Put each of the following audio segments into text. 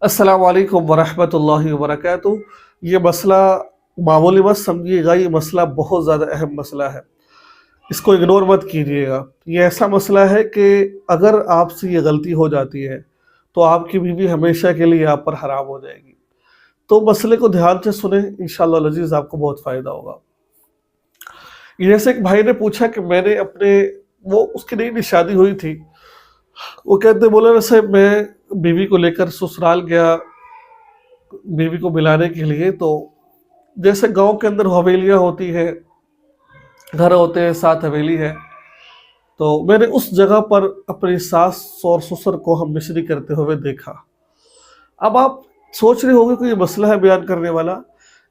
अस्सलाम वालेकुम वरहमतुल्लाहि वबरकातुहू। ये मसला मामूली मत समझिएगा, ये मसला बहुत ज़्यादा अहम मसला है। इसको इग्नोर मत कीजिएगा। ये ऐसा मसला है कि अगर आपसे ये गलती हो जाती है, तो आपकी बीवी हमेशा के लिए आप पर हराम हो जाएगी। तो मसले को ध्यान से सुनें, इंशाअल्लाह अज़ीज़ आपको बहुत फ़ायदा होगा। ये जैसे एक भाई ने पूछा कि मैंने अपने वो उसकी नई-नई शादी हुई थी। वो कहते बोले वैसे मैं बीवी को लेकर ससुराल गया, बीवी को मिलाने के लिए। तो जैसे गाँव के अंदर हवेलियाँ होती हैं, घर होते हैं, साथ हवेली है। तो मैंने उस जगह पर अपनी सास और ससुर को हम मिश्री करते हुए देखा। अब आप सोच रहे होंगे कि ये मसला है बयान करने वाला।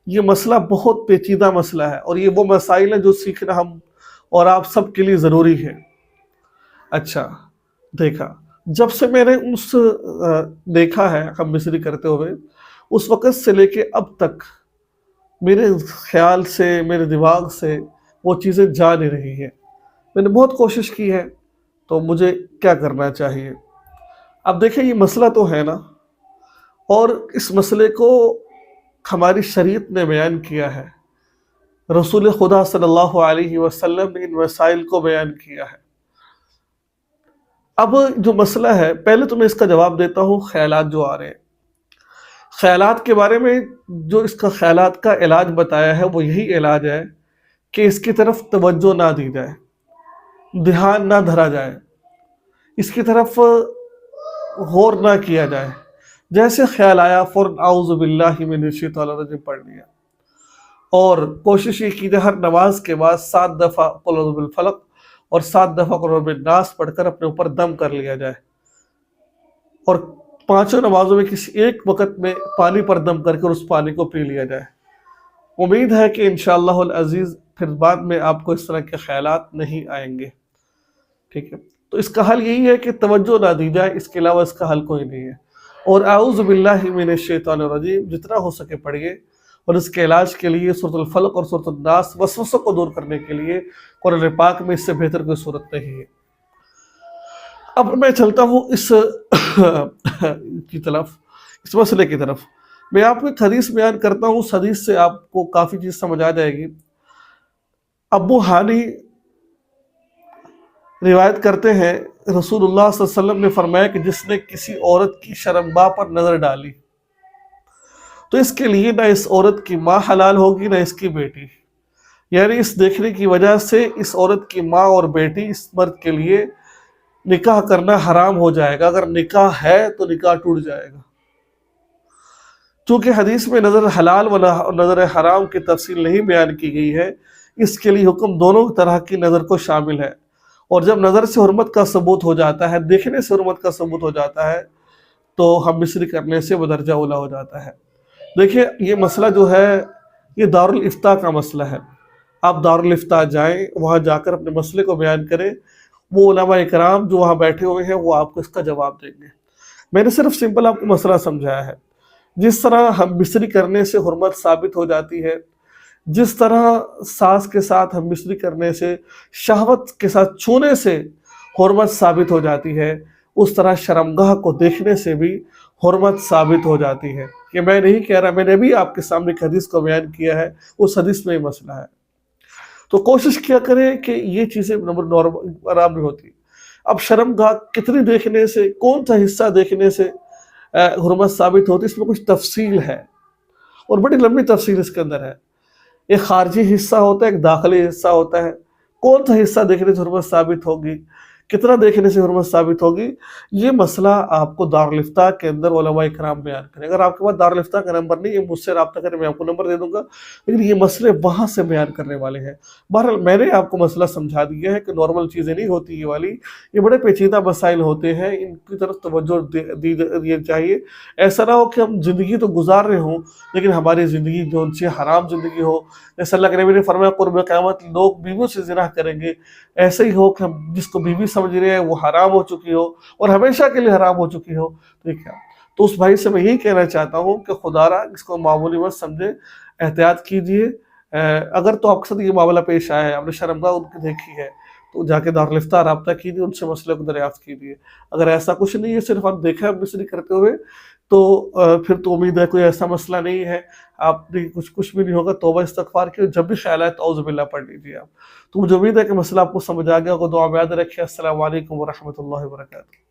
ये मसला बहुत पेचीदा मसला है और ये वो मसाइल हैं जो सीखना हम और आप सबके लिए ज़रूरी है। अच्छा, देखा। जब से मैंने देखा है हम मिस्री करते हुए, उस वक़्त से लेके अब तक मेरे ख़्याल से, मेरे दिमाग से वो चीज़ें जा नहीं रही हैं। मैंने बहुत कोशिश की है, तो मुझे क्या करना चाहिए? अब देखिए ये मसला तो है ना, और इस मसले को हमारी शरीयत ने बयान किया है। रसूल खुदा सल्लल्लाहु अलैहि वसल्लम ने इन मसाइल को बयान किया है। अब जो मसला है, पहले तो मैं इसका जवाब देता हूँ ख़यालात जो आ रहे हैं। ख़यालात के बारे में जो इसका ख़यालात का इलाज बताया है, वो यही इलाज है कि इसकी तरफ तवज्जो ना दी जाए, ध्यान ना धरा जाए, इसकी तरफ गौर ना किया जाए। जैसे ख़्याल आया फ़ौरन आऊज़ु बिल्लाहि मिनश शैतानिर रजीम पढ़ लिया, और कोशिश ये की जाए हर नमाज के बाद 7 दफ़ा कुल औज़ु बिल फलक और 7 दफ़ा कुल औज़ु बिन नास पढ़कर अपने ऊपर दम कर लिया जाए, और पाँचों नमाज़ों में किसी एक वक़्त में पानी पर दम करके उस पानी को पी लिया जाए। उम्मीद है कि इंशाअल्लाहुल अज़ीज़ फिर बाद में आपको इस तरह के ख़यालात नहीं आएँगे। ठीक है? तो इसका हल यही है कि तवज्जो ना दी जाए, इसके अलावा इसका हल कोई नहीं है। और आऊज़ु बिल्लाहि मिनश शैतानिर रजीम जितना हो सके पढ़िए, और इसके इलाज के लिए सूरतुल फलक और सूरतुन नास वसवसों को दूर करने के लिए कुरान पाक में इससे बेहतर कोई सूरत नहीं है। अब मैं चलता हूँ इस की तरफ, इस मसले की तरफ। मैं आपको एक हदीस बयान करता हूँ, उस हदीस से आपको काफ़ी चीज़ समझ आ जाएगी। अब्बू हानी रिवायत करते हैं, रसूलुल्लाह सल्लल्लाहु अलैहि वसल्लम ने फरमाया कि जिसने किसी औरत की शर्मगाह पर नज़र डाली, तो इसके लिए ना इस औरत की माँ हलाल होगी, ना इसकी बेटी। यानी इस देखने की वजह से इस औरत की माँ और बेटी इस मर्द के लिए निकाह करना हराम हो जाएगा। अगर निकाह है तो निकाह टूट जाएगा। चूँकि हदीस में नज़र हलाल व नज़र हराम की तफसील नहीं बयान की गई है, इसके लिए हुक्म दोनों तरह की नज़र को शामिल है। और जब नज़र से हुर्मत का सबूत हो जाता है, देखने से हुर्मत का सबूत हो जाता है, तो हम मिस्री करने से बदरजा औला हो जाता है। देखिए ये मसला जो है, ये दारुल इफ्ता का मसला है। आप दारुल इफ्ता जाएँ, वहाँ जाकर अपने मसले को बयान करें। वो उलमा इकराम जो वहाँ बैठे हुए हैं, वो आपको इसका जवाब देंगे। मैंने सिर्फ सिंपल आपको मसला समझाया है। जिस तरह हम मिस्री करने से हुर्मत साबित हो जाती है, जिस तरह सास के साथ हम मिस्री करने से, शहवत के साथ छूने से हुर्मत साबित हो जाती है, उस तरह शर्मगाह को देखने से भी हुर्मत साबित हो जाती है। ये मैं नहीं कह रहा, मैंने भी आपके सामने एक हदीस को बयान किया है, उस हदीस में ये मसला है। तो कोशिश किया करें कि ये चीज़ें नॉर्मल आराम नहीं होती। अब शर्मगाह कितनी देखने से, कौन सा हिस्सा देखने से हुर्मत साबित होती है, इसमें कुछ तफसील है और बड़ी लंबी तफसील इसके अंदर है। एक खारजी हिस्सा होता है, एक दाखिली हिस्सा होता है। कौन सा हिस्सा देखने से हुर्मत साबित होगी, कितना देखने से हुर्मत साबित होगी, ये मसला आपको दारुल इफ्ता के अंदर उलमा इकराम बयान करें। अगर आपके पास दारुल इफ्ता का नंबर नहीं है, मुझसे रब्ता करें, मैं आपको नंबर दे दूंगा, लेकिन ये मसले वहाँ से बयान करने वाले हैं। बहरहाल मैंने आपको मसला समझा दिया है कि नॉर्मल चीज़ें नहीं होती ये वाली, ये बड़े पेचीदा मसाइल होते हैं, इनकी तरफ तवज्जो दी चाहिए। ऐसा ना हो कि हम ज़िंदगी तो गुजार रहे हों, लेकिन हमारी ज़िंदगी जो उनसे हराम ज़िंदगी हो। जैसे अल्लाह के नबी ने फरमाया क़ुर्ब क़यामत लोग बीवियों से ज़िना करेंगे। ऐसे ही हो कि हम जिसको बीवी समझ रहे हैं वो हराम हो चुकी हो और हमेशा के लिए हराम हो चुकी हो, तो क्या। तो उस भाई से मैं यही कहना चाहता हूँ कि खुदारा इसको मामूली मत समझे, एहतियात कीजिए। अगर तो आपके साथ ये मामला पेश आया है, आपने शर्मगाह उनकी देखी है, तो जाके दारुल इफ्ता रब्ता कीजिए, उनसे मसले को दरियाफ्त कीजिए। अगर ऐसा कुछ नहीं है, सिर्फ आप देखा है मिस्री करते हुए, تو پھر تو امید ہے کوئی ایسا مسئلہ نہیں ہے، آپ نے کچھ بھی نہیں ہوگا، توبہ استغفار کی جب بھی خیال آئے تو اعوذ باللہ پڑھ لیجیے آپ۔ تو مجھے امید ہے کہ مسئلہ آپ کو سمجھ آ گیا ہوگا، دعا میں یاد رکھیں۔ السلام علیکم ورحمۃ اللہ وبرکاتہ۔